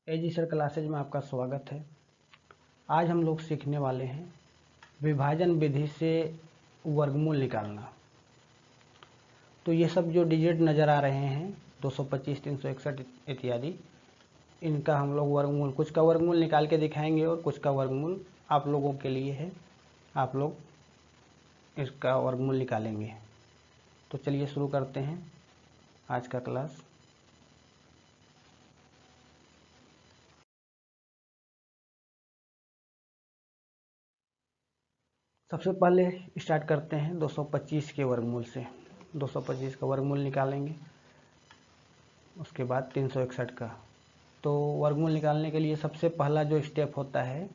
एजी sir classes में आपका स्वागत है। आज हम लोग सीखने वाले हैं विभाजन विधि से वर्गमूल निकालना। तो ये सब जो डिजिट नज़र आ रहे हैं 225, 361 इत्यादि, इनका हम लोग वर्गमूल, कुछ का वर्गमूल निकाल के दिखाएंगे और कुछ का वर्गमूल आप लोगों के लिए है, आप लोग इसका वर्गमूल निकालेंगे। तो चलिए शुरू करते हैं आज का क्लास। सबसे पहले स्टार्ट करते हैं 225 के वर्गमूल से। 225 का वर्गमूल निकालेंगे, उसके बाद 361 का। तो वर्गमूल निकालने के लिए सबसे पहला जो स्टेप होता है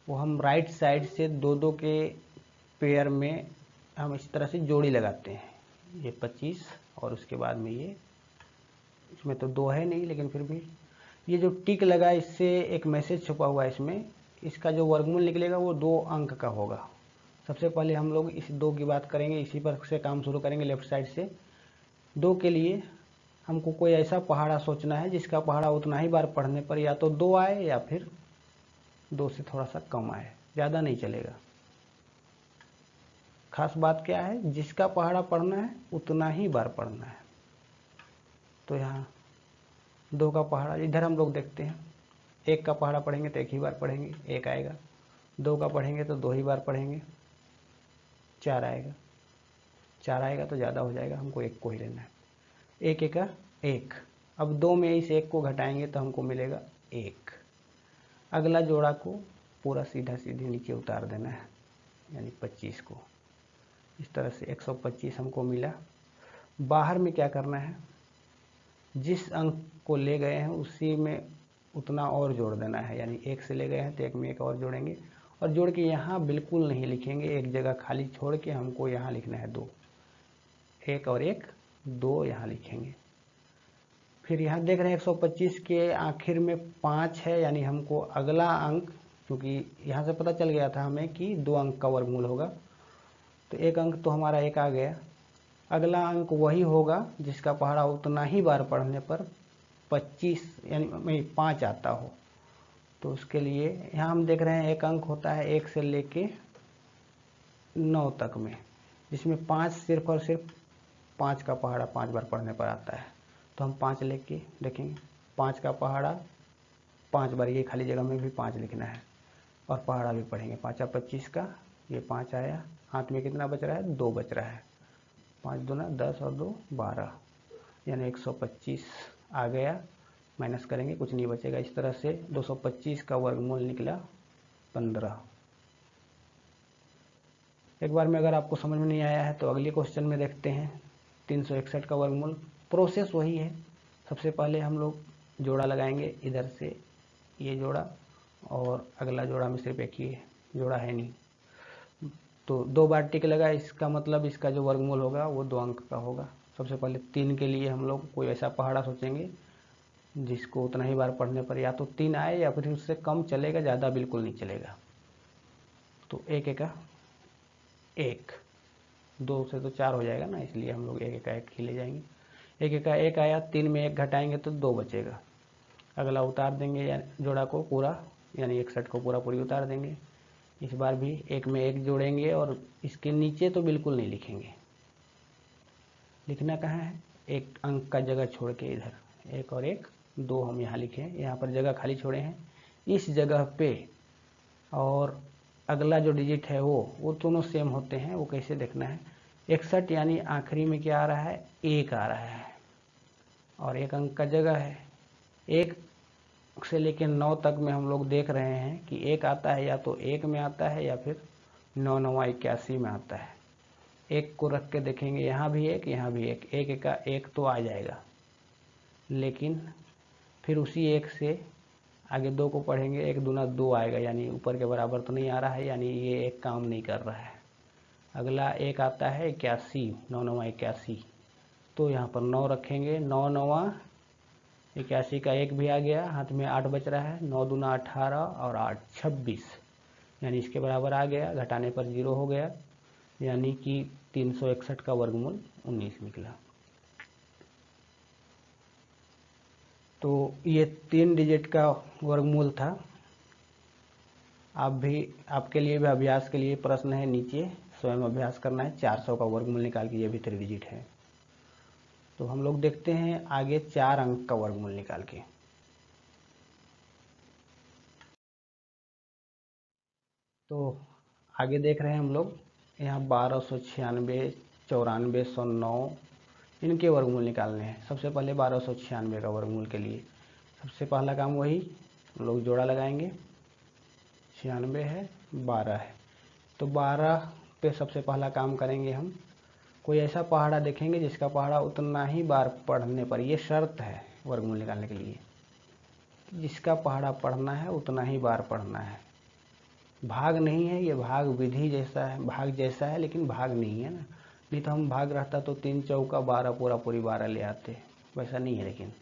वो हम राइट साइड से दो दो के पेयर में हम इस तरह से जोड़ी लगाते हैं। ये 25 और उसके बाद में ये, इसमें तो दो है नहीं लेकिन फिर भी ये जो टिक लगा इससे एक मैसेज छुपा हुआ है इसमें। इसका जो वर्गमूल निकलेगा वो 2 अंक का होगा। सबसे पहले हम लोग इस 2 की बात करेंगे, इसी पर से काम शुरू करेंगे लेफ्ट साइड से। 2 के लिए हमको कोई ऐसा पहाड़ा सोचना है जिसका पहाड़ा उतना ही बार पढ़ने पर या तो 2 आए या फिर 2 से थोड़ा सा कम आए, ज़्यादा नहीं चलेगा। खास बात क्या है, जिसका पहाड़ा पढ़ना है उतना ही बार पढ़ना है। तो यहाँ 2 का पहाड़ा इधर हम लोग देखते हैं। 1 का पहाड़ा पढ़ेंगे तो 1 ही बार पढ़ेंगे, 1 आएगा। 2 का पढ़ेंगे तो 2 ही बार पढ़ेंगे, 4 आएगा। 4 आएगा तो ज़्यादा हो जाएगा, हमको 1 को ही लेना है। 1 एका 1। अब 2 में इस 1 को घटाएंगे तो हमको मिलेगा 1। अगला जोड़ा को पूरा सीधा सीधे नीचे उतार देना है, यानी 25 को। इस तरह से 125 हमको मिला। बाहर में क्या करना है, जिस अंक को ले गए हैं उसी में उतना और जोड़ देना है। यानी 1 से ले गए हैं तो 1 में 1 और जोड़ेंगे, और जोड़ के यहाँ बिल्कुल नहीं लिखेंगे, एक जगह खाली छोड़ के हमको यहाँ लिखना है 2। 1 और 1, 2 यहाँ लिखेंगे। फिर यहाँ देख रहे हैं 125 के आखिर में 5 है, यानी हमको अगला अंक, क्योंकि यहाँ से पता चल गया था हमें कि 2 अंक का वर्गमूल होगा, तो 1 अंक तो हमारा 1 आ गया। अगला अंक वही होगा जिसका पहाड़ा उतना ही बार पढ़ने पर 25 यानी 5 आता हो। तो उसके लिए यहाँ हम देख रहे हैं 1 अंक होता है 1 से लेके 9 तक में, जिसमें 5 सिर्फ और सिर्फ 5 का पहाड़ा 5 बार पढ़ने पर आता है। तो हम 5 लेके देखेंगे, 5 का पहाड़ा 5 बार, ये खाली जगह में भी 5 लिखना है और पहाड़ा भी पढ़ेंगे। 5 25 का, ये 5 आया, हाथ में कितना बच रहा है, 2 बच रहा है। 5 दूना 10 और 2 12, यानी 125 आ गया। माइनस करेंगे कुछ नहीं बचेगा। इस तरह से 225 का वर्गमूल निकला 15। एक बार में अगर आपको समझ में नहीं आया है तो अगले क्वेश्चन में देखते हैं 361 का वर्गमूल। प्रोसेस वही है। सबसे पहले हम लोग जोड़ा लगाएंगे, इधर से ये जोड़ा और अगला जोड़ा में सिर्फ एक ही है, जोड़ा है नहीं, तो 2 बार टिक लगा, इसका मतलब इसका जो वर्गमूल होगा वो 2 अंक का होगा। सबसे पहले 3 के लिए हम लोग कोई ऐसा पहाड़ा सोचेंगे जिसको उतना ही बार पढ़ने पर या तो 3 आए या फिर उससे कम चलेगा, ज़्यादा बिल्कुल नहीं चलेगा। तो 1 एका 1, 2 से तो 4 हो जाएगा ना, इसलिए हम लोग 1 एका 1 ही ले जाएंगे। 1 एका 1 आया, 3 में 1 घटाएंगे तो 2 बचेगा। अगला उतार देंगे, या जोड़ा को पूरा, यानी 61 को पूरा पूरी उतार देंगे। इस बार भी 1 में 1 जोड़ेंगे और इसके नीचे तो बिल्कुल नहीं लिखेंगे। लिखना कहाँ है, 1 अंक का जगह छोड़ के इधर 1 और 1, 2 हम यहाँ लिखे हैं, यहाँ पर जगह खाली छोड़े हैं इस जगह पे। और अगला जो डिजिट है वो दोनों सेम होते हैं। वो कैसे देखना है, 61 यानी आखिरी में क्या आ रहा है, 1 आ रहा है और 1 अंक का जगह है। 1 से लेकर 9 तक में हम लोग देख रहे हैं कि 1 आता है, या तो 1 में आता है या फिर 9 9 81 में आता है। 1 को रख के देखेंगे, यहाँ भी 1, यहाँ भी 1, 1 का 1 तो आ जाएगा, लेकिन फिर उसी 1 से आगे 2 को पढ़ेंगे, 1 दूना 2 आएगा, यानी ऊपर के बराबर तो नहीं आ रहा है, यानी ये 1 काम नहीं कर रहा है। अगला 1 आता है 81, 9 9 81, तो यहाँ पर 9 रखेंगे, 9 9 81 का 1 भी आ गया, हाथ में 8 बच रहा है, 9 दूना 18 और 8 26, यानी इसके बराबर आ गया, घटाने पर 0 हो गया, यानी कि 361 का वर्गमूल 19 निकला। तो ये 3 डिजिट का वर्गमूल था। आपके लिए भी अभ्यास के लिए प्रश्न है, नीचे स्वयं अभ्यास करना है। 400 का वर्गमूल निकाल के, ये भी 3 डिजिट है। तो हम लोग देखते हैं आगे 4 अंक का वर्गमूल निकाल के। तो आगे देख रहे हैं हम लोग यहाँ 1296, 9409 इनके वर्गमूल निकालने हैं। सबसे पहले 1296 का वर्गमूल के लिए सबसे पहला काम वही, हम लोग जोड़ा लगाएंगे। 96 है, 12 है, तो 12 पे सबसे पहला काम करेंगे हम। कोई ऐसा पहाड़ा देखेंगे जिसका पहाड़ा उतना ही बार पढ़ने पर, ये शर्त है वर्गमूल निकालने के लिए, जिसका पहाड़ा पढ़ना है उतना ही बार पढ़ना है। भाग नहीं है, ये भाग विधि जैसा है, भाग जैसा है लेकिन भाग नहीं है ना। नहीं तो हम भाग रहता तो 3 चौका 12 पूरा पूरी 12 ले आते, वैसा नहीं है। लेकिन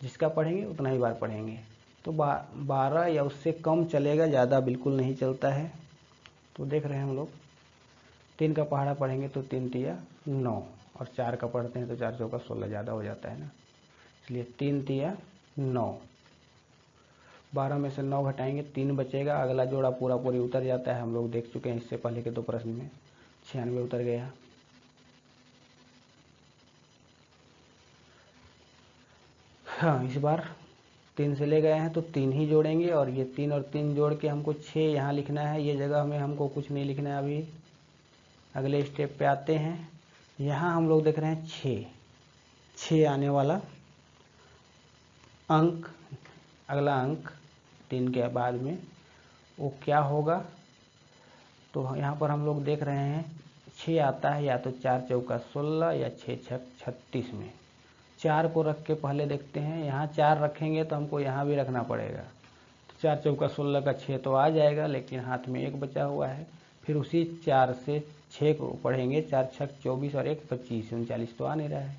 जिसका पढ़ेंगे उतना ही बार पढ़ेंगे। तो 12 या उससे कम चलेगा, ज़्यादा बिल्कुल नहीं चलता है। तो देख रहे हैं हम लोग 3 का पहाड़ा पढ़ेंगे तो 3 तिया 9, और 4 का पढ़ते हैं तो 4 चौका 16, ज़्यादा हो जाता है ना, इसलिए 3 तिया 9। 12 में से 9 घटाएंगे, 3 बचेगा। अगला जोड़ा पूरा पूरी उतर जाता है, हम लोग देख चुके हैं इससे पहले के 2 प्रश्न में। 96 उतर गया। हाँ, इस बार 3 से ले गए हैं तो 3 ही जोड़ेंगे, और ये 3 और 3 जोड़ के हमको 6 यहाँ लिखना है। ये जगह में हमको कुछ नहीं लिखना है अभी। अगले स्टेप पे आते हैं। यहाँ हम लोग देख रहे हैं 6 आने वाला अंक, अगला अंक 3 के बाद में वो क्या होगा। तो यहाँ पर हम लोग देख रहे हैं 6 आता है या तो 4 चौका 16 या 6 छक 36 में। 4 को रख के पहले देखते हैं। यहाँ 4 रखेंगे तो हमको यहाँ भी रखना पड़ेगा। तो 4 चौका 16 का 6 तो आ जाएगा, लेकिन हाथ में 1 बचा हुआ है। फिर उसी 4 से 6 को पढ़ेंगे, 4 छक 24 और 1 25, 39 तो आ नहीं रहा है,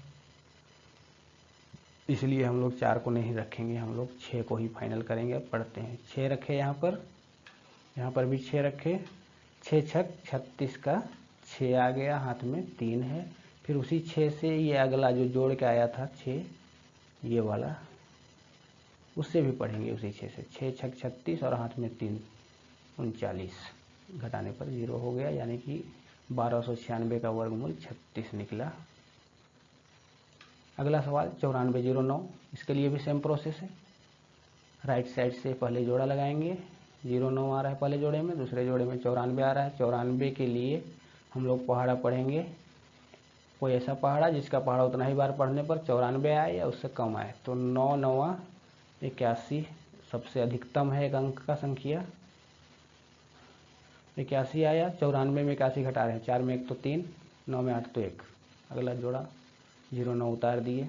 इसलिए हम लोग 4 को नहीं रखेंगे, हम लोग 6 को ही फाइनल करेंगे। पढ़ते हैं 6 रखे यहाँ पर भी 6 रखे। 6 छक 36 का 6 आ गया, हाथ में 3 है। फिर उसी 6 से ये अगला जो जोड़ के आया था 6, ये वाला, उससे भी पढ़ेंगे उसी 6 से। 6 छक 36 और हाथ में 3, 39, घटाने पर 0 हो गया, यानी कि 1296 का वर्गमूल 36 निकला। अगला सवाल 9409, इसके लिए भी सेम प्रोसेस है। राइट साइड से पहले जोड़ा लगाएंगे। 09 आ रहा है पहले जोड़े में, दूसरे जोड़े में 94 आ रहा है। 94 के लिए हम लोग पहाड़ा पढ़ेंगे, कोई ऐसा पहाड़ा जिसका पहाड़ा उतना ही बार पढ़ने पर 94 आए या उससे कम आए। तो 9 9 81 सबसे अधिकतम है एक अंक का संख्या, 81 आया। 94 में 81 घटा रहे हैं, 4 में 1 तो 3, 9 में 8 तो 1। अगला जोड़ा 09 उतार दिए।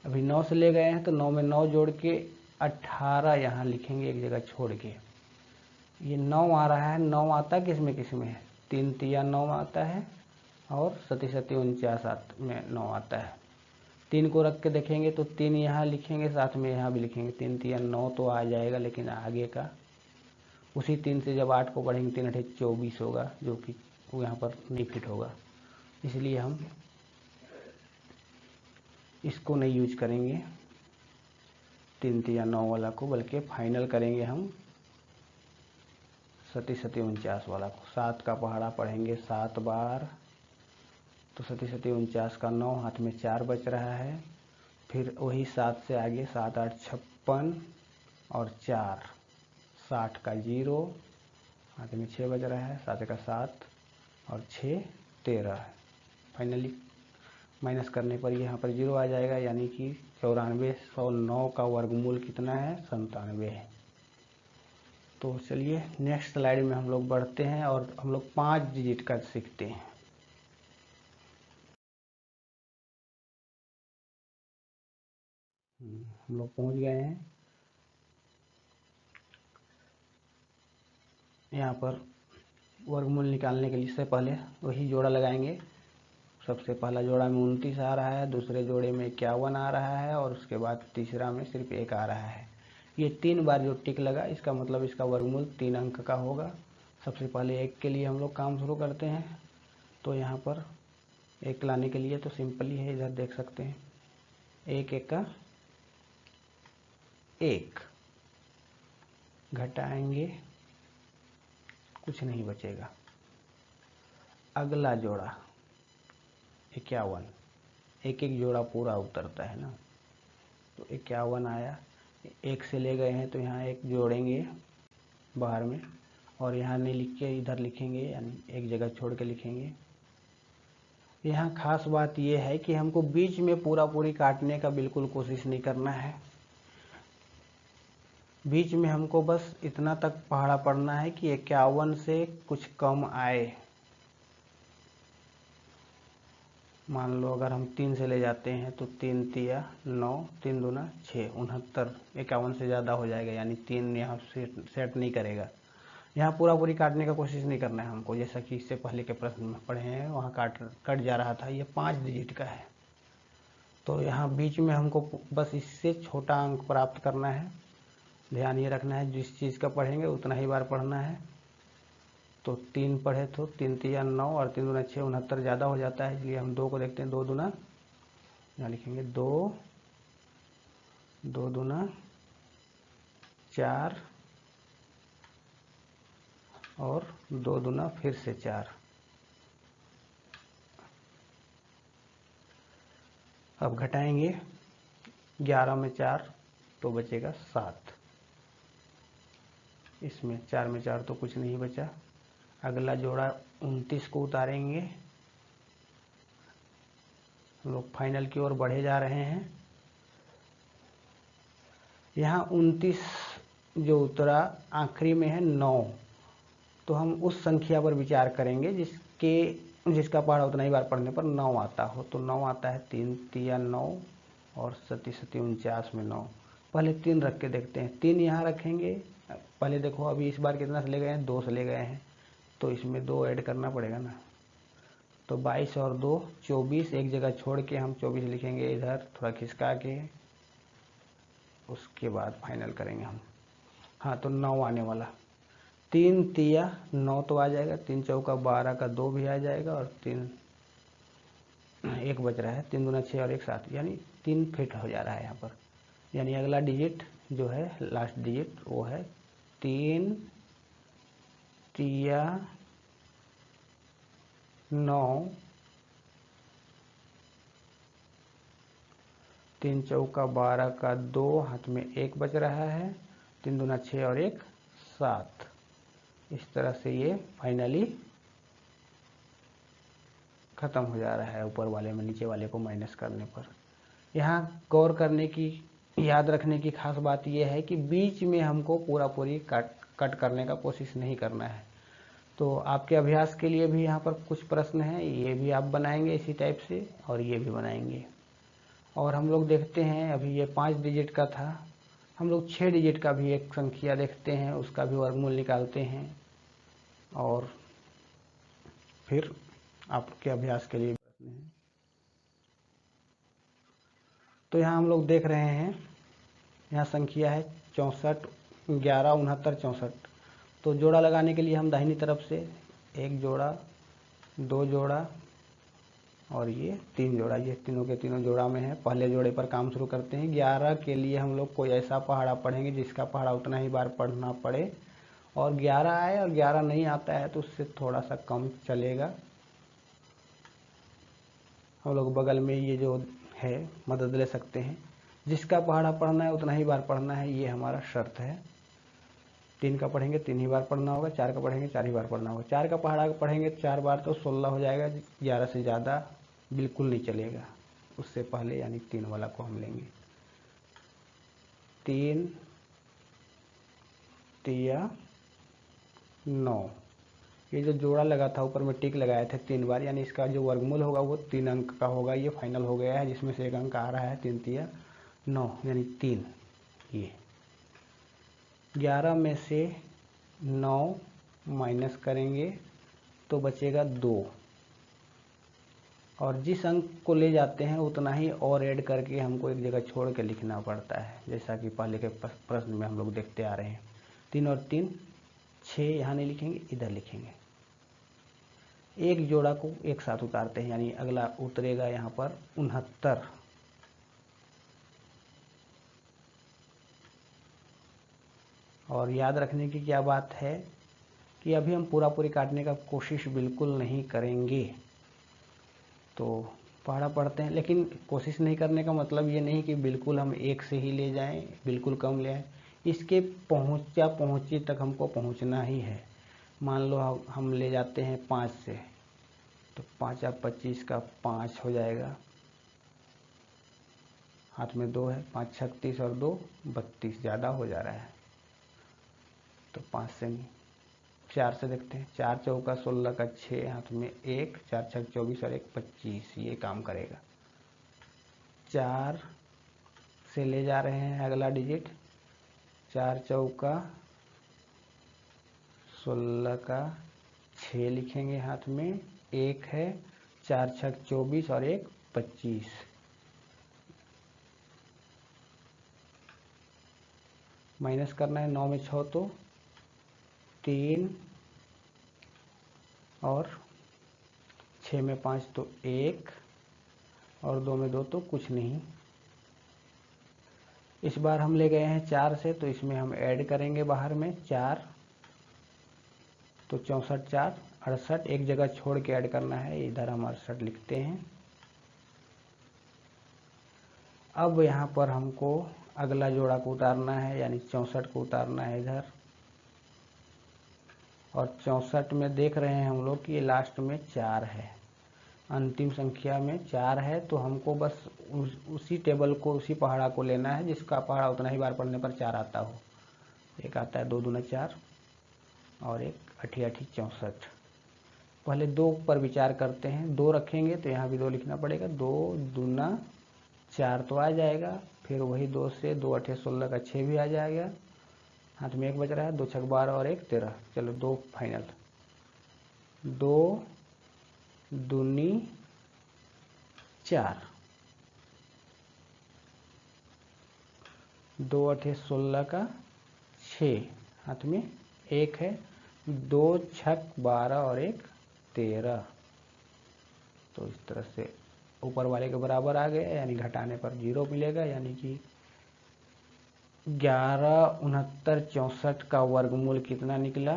अभी 9 से ले गए हैं तो 9 में 9 जोड़ के 18 यहाँ लिखेंगे एक जगह छोड़ के। ये 9 आ रहा है, 9 आता किस में है, 3 तिया 9 आता है, और 37 49 में 9 आता है। 3 को रख के देखेंगे तो 3 यहाँ लिखेंगे, साथ में यहाँ भी लिखेंगे। 3 तिया 9 तो आ जाएगा, लेकिन आगे का उसी 3 से जब 8 को पढ़ेंगे 3 8 24 होगा, जो कि वो यहाँ पर नहीं फिट होगा, इसलिए हम इसको नहीं यूज करेंगे 3 तिया 9 वाला को, बल्कि फाइनल करेंगे हम 37 49 वाला को। 7 का पहाड़ा पढ़ेंगे 7 बार, तो 37 49 का 9, हाथ में 4 बच रहा है। फिर वही 7 से आगे 7 8 56 और 4 60 का 0, हाथ में 6 बच रहा है। 7 का 7 और 6 13। फाइनली माइनस करने पर यहाँ पर 0 आ जाएगा, यानी कि 9409 का वर्गमूल कितना है, 97 है। तो चलिए नेक्स्ट स्लाइड में हम लोग बढ़ते हैं और हम लोग 5 डिजिट का सीखते हैं। हम लोग पहुँच गए हैं यहाँ पर। वर्गमूल निकालने के लिए से पहले वही जोड़ा लगाएंगे। सबसे पहला जोड़ा में 29 आ रहा है, दूसरे जोड़े में 51 आ रहा है, और उसके बाद तीसरा में सिर्फ 1 आ रहा है। ये 3 बार जो टिक लगा, इसका मतलब इसका वर्गमूल 3 अंक का होगा। सबसे पहले 1 के लिए हम लोग काम शुरू करते हैं। तो यहाँ पर 1 लाने के लिए तो सिंपल ही है, इधर देख सकते हैं एक एका एक, घटाएंगे कुछ नहीं बचेगा। अगला जोड़ा 51, एक एक जोड़ा पूरा उतरता है ना, तो 51 आया। एक से ले गए हैं तो यहाँ एक जोड़ेंगे बाहर में, और यहाँ नहीं लिख के इधर लिखेंगे, यानी एक जगह छोड़ के लिखेंगे। यहाँ खास बात यह है कि हमको बीच में पूरा पूरी काटने का बिल्कुल कोशिश नहीं करना है। बीच में हमको बस इतना तक पहाड़ा पड़ना है कि 51 से कुछ कम आए। मान लो अगर हम 3 से ले जाते हैं तो 3 तिया 9, 3 दूना 6, 69, 51 से ज़्यादा हो जाएगा, यानी 3 यहाँ सेट नहीं करेगा। यहाँ पूरा पूरी काटने का कोशिश नहीं करना है हमको, जैसा कि इससे पहले के प्रश्न में पढ़े हैं वहाँ कट जा रहा था। ये 5 डिजिट का है, तो यहाँ बीच में हमको बस इससे छोटा अंक प्राप्त करना है। ध्यान ये रखना है, जिस चीज़ का पढ़ेंगे उतना ही बार पढ़ना है। तो 3 पढ़े तो 3 तिया 9 और 3 दूना 6, 69 ज़्यादा हो जाता है, इसलिए हम 2 को देखते हैं। 2 दूना, यहाँ लिखेंगे 2, 2 दूना 4 और 2 दूना फिर से 4। अब घटाएंगे 11 में 4 तो बचेगा 7। इसमें 4 में 4 तो कुछ नहीं बचा। अगला जोड़ा 29 को उतारेंगे। हम लोग फाइनल की ओर बढ़े जा रहे हैं। यहाँ 29 जो उतरा आखिरी में है 9, तो हम उस संख्या पर विचार करेंगे जिसका पहाड़ा उतना ही बार पढ़ने पर 9 आता हो। तो 9 आता है, 3 तिया 9 और 7 7 49 में 9। पहले 3 रख के देखते हैं। 3 यहाँ रखेंगे। पहले देखो अभी इस बार कितना से ले गए हैं, 2 से ले गए हैं, तो इसमें 2 ऐड करना पड़ेगा ना। तो 22 और 2 24, एक जगह छोड़ के हम 24 लिखेंगे इधर थोड़ा खिसका के, उसके बाद फाइनल करेंगे हम। हाँ, तो 9 आने वाला। 3 तिया 9 तो आ जाएगा, 3 चौका 12 का 2 भी आ जाएगा, और 3 एक बच रहा है, 3 दूना 6 और 1 7, यानी 3 फिट हो जा रहा है यहाँ पर। यानी अगला डिजिट जो है, लास्ट डिजिट, वो है 3 तिया 9, 3 चौका 12 का 2, हाथ में 1 बच रहा है, 3 दूना 6 और 1 7। इस तरह से ये फाइनली ख़त्म हो जा रहा है ऊपर वाले में नीचे वाले को माइनस करने पर। यहाँ गौर करने की, याद रखने की खास बात यह है कि बीच में हमको पूरा पूरी कट करने का कोशिश नहीं करना है। तो आपके अभ्यास के लिए भी यहाँ पर कुछ प्रश्न हैं, ये भी आप बनाएंगे इसी टाइप से, और ये भी बनाएंगे। और हम लोग देखते हैं, अभी ये 5 डिजिट का था, हम लोग 6 डिजिट का भी एक संख्या देखते हैं, उसका भी वर्गमूल निकालते हैं, और फिर आपके अभ्यास के लिए प्रश्न है। तो यहाँ हम लोग देख रहे हैं, यहाँ संख्या है 64, 11, 69, 64। तो जोड़ा लगाने के लिए हम दाहिनी तरफ से 1 जोड़ा, 2 जोड़ा और ये 3 जोड़ा, ये तीनों के तीनों जोड़ा में है। पहले जोड़े पर काम शुरू करते हैं। 11 के लिए हम लोग कोई ऐसा पहाड़ा पढ़ेंगे जिसका पहाड़ा उतना ही बार पढ़ना पड़े, और 11 आए और 11 नहीं आता है तो उससे थोड़ा सा कम चलेगा। हम लोग बगल में ये जो है मदद ले सकते हैं। जिसका पहाड़ा पढ़ना है उतना ही बार पढ़ना है, ये हमारा शर्त है। 3 का पढ़ेंगे 3 ही बार पढ़ना होगा, 4 का पढ़ेंगे 4 ही बार पढ़ना होगा। 4 का पहाड़ा पढ़ेंगे 4 बार तो 16 हो जाएगा, 11 से ज़्यादा बिल्कुल नहीं चलेगा। उससे पहले यानी 3 वाला को हम लेंगे। 3 तिया 9, ये जो जोड़ा लगा था ऊपर में टिक लगाए थे 3 बार, यानी इसका जो वर्गमूल होगा वो 3 अंक का होगा। ये फाइनल हो गया है, जिसमें से एक अंक आ रहा है 3 तिया 9, यानी 3। ये 11 में से 9 माइनस करेंगे तो बचेगा 2, और जिस अंक को ले जाते हैं उतना ही और ऐड करके हमको एक जगह छोड़ के लिखना पड़ता है, जैसा कि पहले के प्रश्न में हम लोग देखते आ रहे हैं। 3 और 3 6, यहाँ नहीं लिखेंगे, इधर लिखेंगे। एक जोड़ा को एक साथ उतारते हैं, यानी अगला उतरेगा यहाँ पर 69। और याद रखने की क्या बात है कि अभी हम पूरी काटने का कोशिश बिल्कुल नहीं करेंगे। तो पहाड़ा पढ़ते हैं, लेकिन कोशिश नहीं करने का मतलब ये नहीं कि बिल्कुल हम 1 से ही ले जाएं, बिल्कुल कम ले आएँ। इसके पहुँचे तक हमको पहुँचना ही है। मान लो हम ले जाते हैं 5 से, तो 5 या 25 का 5 हो जाएगा, हाथ में 2 है, 5 36 और 2 32, ज़्यादा हो जा रहा है। तो 5 से नहीं, 4 से देखते हैं। 4 चौका 16 का 6, हाथ में 1, 4 छक 24 और 1 25, ये काम करेगा। 4 से ले जा रहे हैं अगला डिजिट, 4 चौका 16 का 6 लिखेंगे, हाथ में 1 है, 4 छक 24 और 1 25। माइनस करना है, 9 में 6 तो 3 और 6 में 5 तो 1 और 2 में 2 तो कुछ नहीं। इस बार हम ले गए हैं 4 से, तो इसमें हम ऐड करेंगे बाहर में 4, तो 64 4 68, एक जगह छोड़ के ऐड करना है, इधर हम 68 लिखते हैं। अब यहाँ पर हमको अगला जोड़ा को उतारना है, यानी 64 को उतारना है इधर। और 64 में देख रहे हैं हम लोग कि ये लास्ट में 4 है, अंतिम संख्या में 4 है। तो हमको बस उसी टेबल को, उसी पहाड़ा को लेना है जिसका पहाड़ा उतना ही बार पढ़ने पर 4 आता हो। एक आता है 2 दूना 4 और एक 8 8 64। पहले 2 पर विचार करते हैं। 2 रखेंगे तो यहाँ भी 2 लिखना पड़ेगा, 2 दूना 4 तो आ जाएगा। फिर वही 2 से 2 8 16 का 6 भी आ जाएगा, हाथ में 1 बच रहा है, 2 छक 12 और 1 13। चलो 2 फाइनल, 2 दूनी 4, 2 8 16 का 6, हाथ में 1 है, 2 छक 12 और 1 13। तो इस तरह से ऊपर वाले के बराबर आ गए, यानी घटाने पर 0 मिलेगा, यानी कि 11 69 64 का वर्गमूल कितना निकला?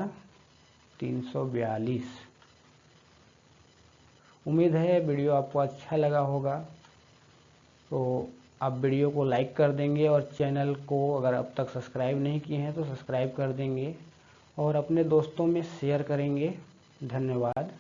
342। उम्मीद है वीडियो आपको अच्छा लगा होगा। तो आप वीडियो को लाइक कर देंगे और चैनल को अगर अब तक सब्सक्राइब नहीं किए हैं तो सब्सक्राइब कर देंगे और अपने दोस्तों में शेयर करेंगे। धन्यवाद।